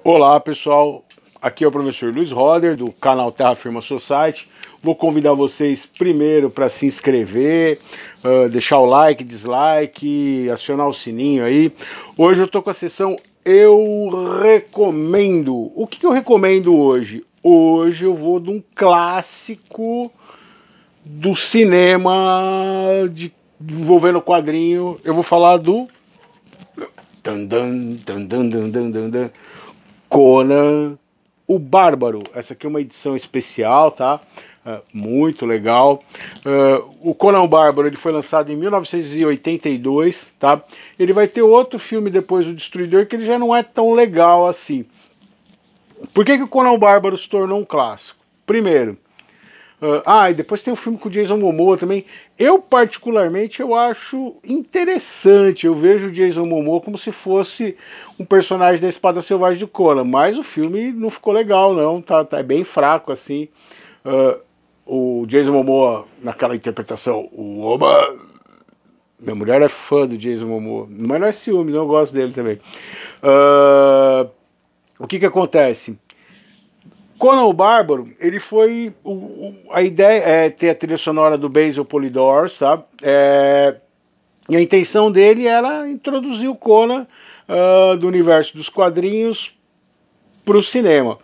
Olá pessoal, aqui é o professor Luiz Roder do canal Terra Firma Society. Vou convidar vocês primeiro para se inscrever, deixar o like, dislike, acionar o sininho aí. Hoje eu tô com a sessão Eu Recomendo. O que eu recomendo hoje? Hoje eu vou de um clássico do cinema envolvendo quadrinho. Eu vou falar do Conan o Bárbaro. Essa aqui é uma edição especial, tá? Muito legal. O Conan o Bárbaro ele foi lançado em 1982, tá? Ele vai ter outro filme depois, O Destruidor, que ele já não é tão legal assim. Por que o Conan o Bárbaro se tornou um clássico? Primeiro, e depois tem um filme com o Jason Momoa também. Eu, particularmente, eu acho interessante. Eu vejo o Jason Momoa como se fosse um personagem da Espada Selvagem de Conan. Mas o filme não ficou legal, não. É bem fraco, assim. O Jason Momoa, naquela interpretação, o Oba... Minha mulher é fã do Jason Momoa. Mas não é ciúme, não, eu gosto dele também. O que acontece? Conan o Bárbaro, ele foi... a ideia é ter a trilha sonora do Basil Polidorus, tá? E a intenção dele era introduzir o Conan do universo dos quadrinhos para o cinema.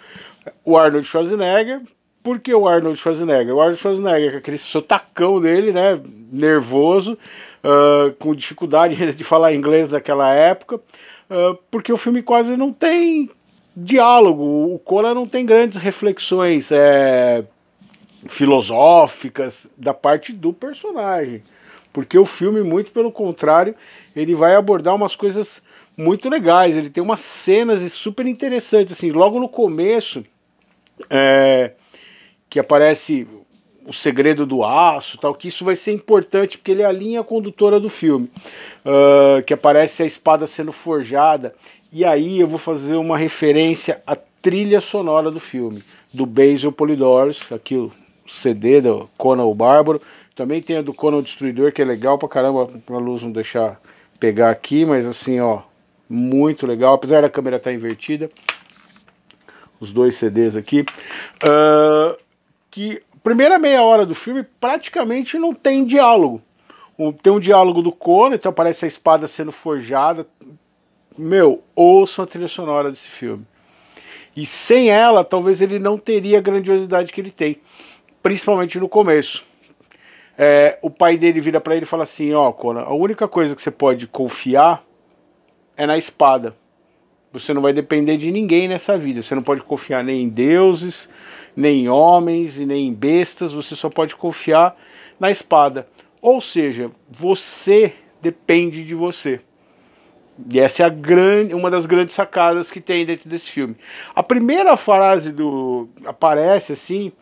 O Arnold Schwarzenegger. Por que o Arnold Schwarzenegger? O Arnold Schwarzenegger, com aquele sotacão dele, né? Nervoso, com dificuldade de falar inglês naquela época, porque o filme quase não tem diálogo. O Conan não tem grandes reflexões filosóficas da parte do personagem, porque o filme, muito pelo contrário, ele vai abordar umas coisas muito legais. Ele tem umas cenas super interessantes, assim, logo no começo, que aparece o segredo do aço, tal, que isso vai ser importante porque ele é a linha condutora do filme, que aparece a espada sendo forjada. E aí eu vou fazer uma referência à trilha sonora do filme, do Basil Polidorus, aqui o CD do Conan o Bárbaro. Também tem a do Conan o Destruidor, que é legal pra caramba, a luz não deixar pegar aqui, mas assim, ó, muito legal, apesar da câmera estar invertida. Os dois CDs aqui. Que primeira meia hora do filme praticamente não tem diálogo. Tem um diálogo do Conan, então aparece a espada sendo forjada. Meu, ouçam a trilha sonora desse filme. E sem ela, talvez ele não teria a grandiosidade que ele tem. Principalmente no começo. O pai dele vira pra ele e fala assim: ó, Conan, a única coisa que você pode confiar é na espada. Você não vai depender de ninguém nessa vida. Você não pode confiar nem em deuses, nem em homens e nem em bestas. Você só pode confiar na espada. Ou seja, você depende de você. E essa é uma das grandes sacadas que tem dentro desse filme. A primeira frase aparece assim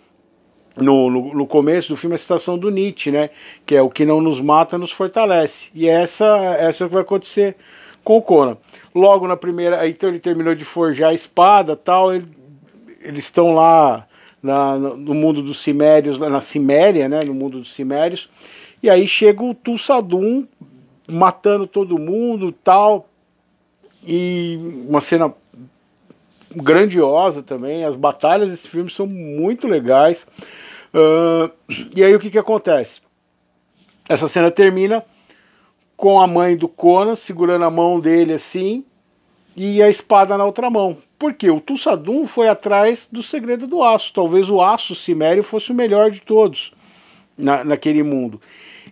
no começo do filme, a citação do Nietzsche, né? Que é: o que não nos mata nos fortalece. E essa é o que vai acontecer com o Conan. Logo na primeira, então ele terminou de forjar a espada, tal. Eles estão lá no mundo dos Cimérios, na Ciméria, né? No mundo dos Cimérios. E aí chega o Tulsadum matando todo mundo, tal, e uma cena grandiosa também. As batalhas desse filme são muito legais. E aí o que acontece? Essa cena termina com a mãe do Conan segurando a mão dele assim e a espada na outra mão. Por quê? O Tulsadum foi atrás do segredo do aço. Talvez o aço cimério fosse o melhor de todos naquele mundo.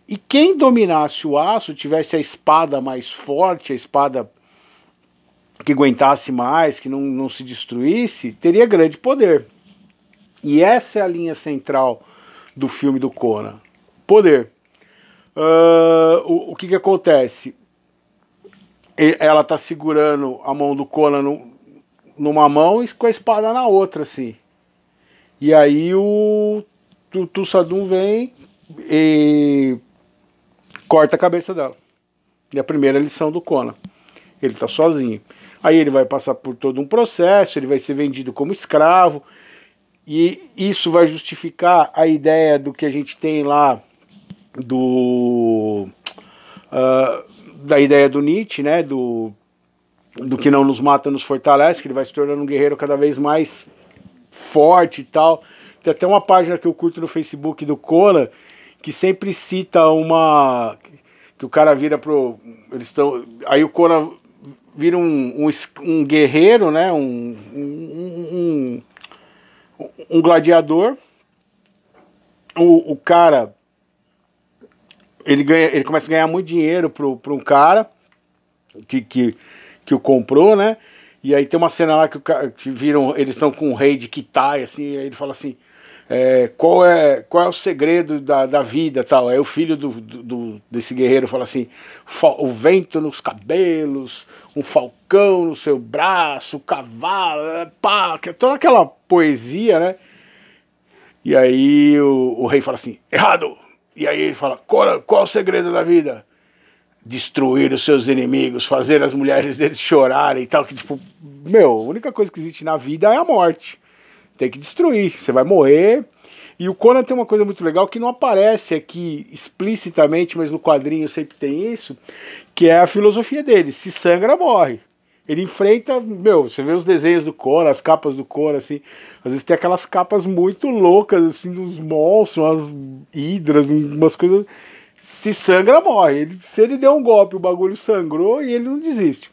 E quem dominasse o aço, tivesse a espada mais forte, a espada que aguentasse mais, que não se destruísse, teria grande poder. E essa é a linha central do filme do Conan. Poder. O que acontece? Ela tá segurando a mão do Conan numa mão e com a espada na outra, assim. E aí o Tulsadum vem e corta a cabeça dela. E a primeira lição do Conan. Ele tá sozinho. Aí ele vai passar por todo um processo, ele vai ser vendido como escravo. E isso vai justificar a ideia do que a gente tem lá da ideia do Nietzsche, né? do que não nos mata nos fortalece, que ele vai se tornando um guerreiro cada vez mais forte e tal. Tem até uma página que eu curto no Facebook do Conan, que sempre cita uma... que o cara vira pro... eles estão... aí o Conan vira um guerreiro, né? Um gladiador. O cara... ele começa a ganhar muito dinheiro para um cara que o comprou, né? E aí tem uma cena lá que viram, eles estão com o rei de Kitai, assim, e aí ele fala assim, qual é o segredo da vida, tal? Aí o filho desse guerreiro fala assim, o vento nos cabelos, um falcão no seu braço, o cavalo, pá, toda aquela poesia, né? E aí o rei fala assim, errado! E aí ele fala, qual é o segredo da vida? Destruir os seus inimigos, fazer as mulheres deles chorarem e tal, que tipo, meu, a única coisa que existe na vida é a morte. Tem que destruir, você vai morrer. E o Conan tem uma coisa muito legal que não aparece aqui explicitamente, mas no quadrinho sempre tem isso, que é a filosofia dele, se sangra, morre. Ele enfrenta, meu, você vê os desenhos do Conan, as capas do Conan, assim, às vezes tem aquelas capas muito loucas, assim, dos monstros, umas hidras, umas coisas... Se sangra, morre. Se ele der um golpe, o bagulho sangrou e ele não desiste.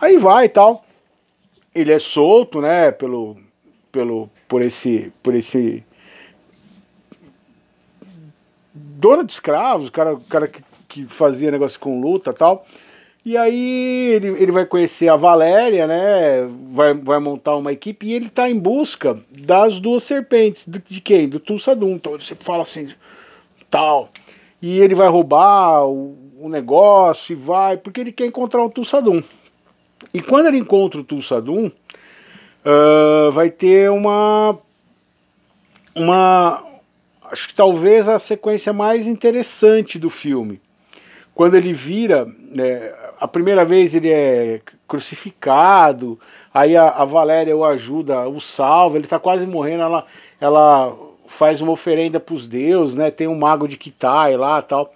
Aí vai e tal. Ele é solto, né, por esse dono de escravos, o cara que fazia negócio com luta e tal. E aí ele vai conhecer a Valéria, né, vai montar uma equipe e ele tá em busca das duas serpentes. De quem? Do Tulsadum. Então ele sempre fala assim, tal... E ele vai roubar o negócio e vai, porque ele quer encontrar o Tulsadum. E quando ele encontra o Tulsadum, vai ter acho que talvez a sequência mais interessante do filme. Quando ele vira, né, a primeira vez ele é crucificado, aí a Valéria o ajuda, o salva, ele tá quase morrendo, ela faz uma oferenda para os deuses, né? Tem um mago de Kitai lá, tal,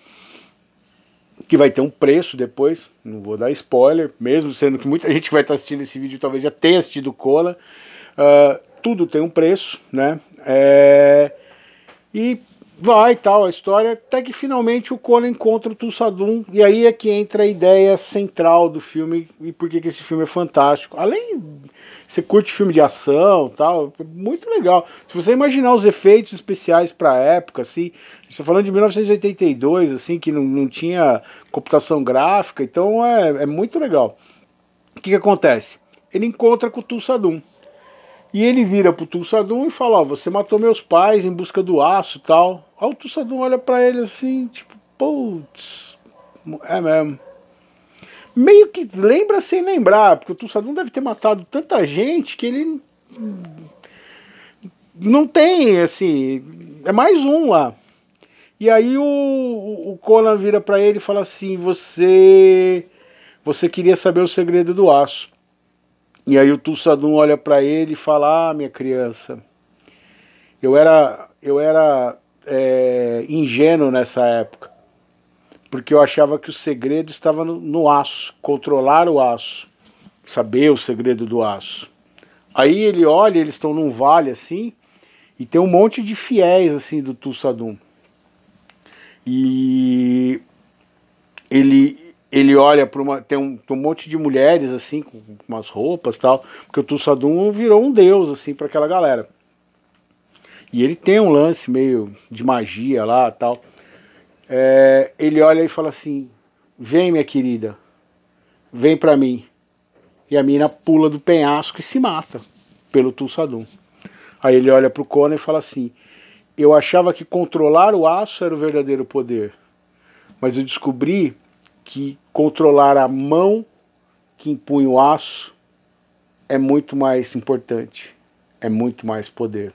que vai ter um preço depois. Não vou dar spoiler, mesmo sendo que muita gente que vai estar assistindo esse vídeo talvez já tenha assistido Conan. Tudo tem um preço, né? E vai tal a história, até que finalmente o Conan encontra o Tulsadum, e aí é que entra a ideia central do filme e por que esse filme é fantástico. Além, você curte filme de ação tal, muito legal. Se você imaginar os efeitos especiais para a época, assim, estou falando de 1982, assim, que não tinha computação gráfica, então é muito legal. O que acontece? Ele encontra com o Tulsadum. E ele vira pro Tulsadum e fala, ó, você matou meus pais em busca do aço e tal. Aí o Tulsadum olha pra ele assim, tipo, putz, é mesmo. Meio que lembra sem lembrar, porque o Tulsadum deve ter matado tanta gente que ele não tem, assim, é mais um lá. E aí o Conan vira pra ele e fala assim, você queria saber o segredo do aço. E aí o Tulsadum olha para ele e fala, minha criança, eu era ingênuo nessa época, porque eu achava que o segredo estava no aço, controlar o aço, saber o segredo do aço. Aí ele olha, eles estão num vale assim, e tem um monte de fiéis assim do Tulsadum. E ele olha para tem um monte de mulheres assim com umas roupas tal, porque o Tulsadum virou um deus assim para aquela galera. E ele tem um lance meio de magia lá tal. Ele olha e fala assim: vem, minha querida, vem para mim. E a mina pula do penhasco e se mata pelo Tulsadum. Aí ele olha pro Conan e fala assim: eu achava que controlar o aço era o verdadeiro poder, mas eu descobri que controlar a mão que impunha o aço é muito mais importante, é muito mais poder.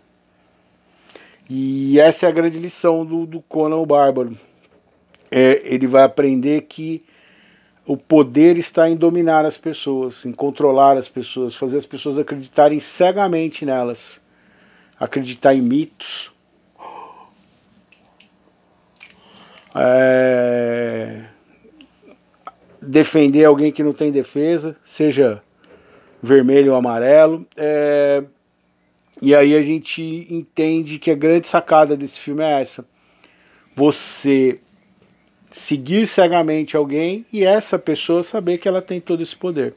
E essa é a grande lição do Conan o Bárbaro. Ele vai aprender que o poder está em dominar as pessoas, em controlar as pessoas, fazer as pessoas acreditarem cegamente nelas, acreditar em mitos, defender alguém que não tem defesa, seja vermelho ou amarelo. E aí a gente entende que a grande sacada desse filme é essa. Você seguir cegamente alguém e essa pessoa saber que ela tem todo esse poder.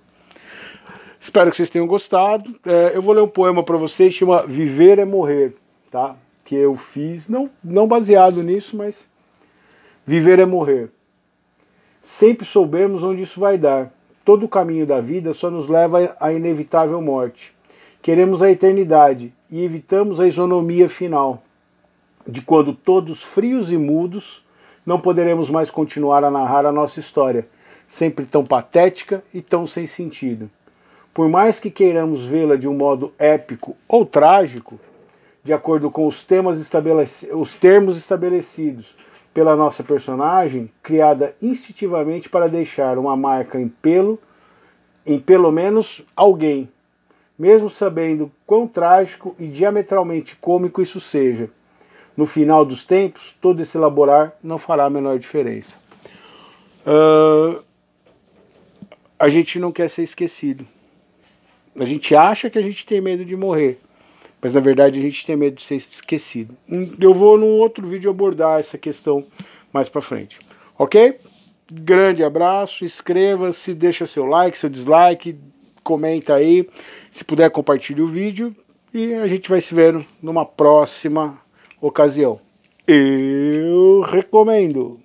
Espero que vocês tenham gostado. Eu vou ler um poema para vocês, chama Viver é Morrer, tá? Que eu fiz, não baseado nisso, mas viver é morrer. Sempre soubemos onde isso vai dar. Todo o caminho da vida só nos leva à inevitável morte. Queremos a eternidade e evitamos a isonomia final, de quando todos frios e mudos não poderemos mais continuar a narrar a nossa história, sempre tão patética e tão sem sentido. Por mais que queiramos vê-la de um modo épico ou trágico, de acordo com os termos estabelecidos pela nossa personagem, criada instintivamente para deixar uma marca em pelo menos alguém, mesmo sabendo quão trágico e diametralmente cômico isso seja. No final dos tempos, todo esse elaborar não fará a menor diferença. A gente não quer ser esquecido. A gente acha que a gente tem medo de morrer, mas na verdade a gente tem medo de ser esquecido. Eu vou num outro vídeo abordar essa questão mais pra frente. Ok? Grande abraço, inscreva-se, deixa seu like, seu dislike, comenta aí. Se puder, compartilhe o vídeo e a gente vai se vendo numa próxima ocasião. Eu recomendo!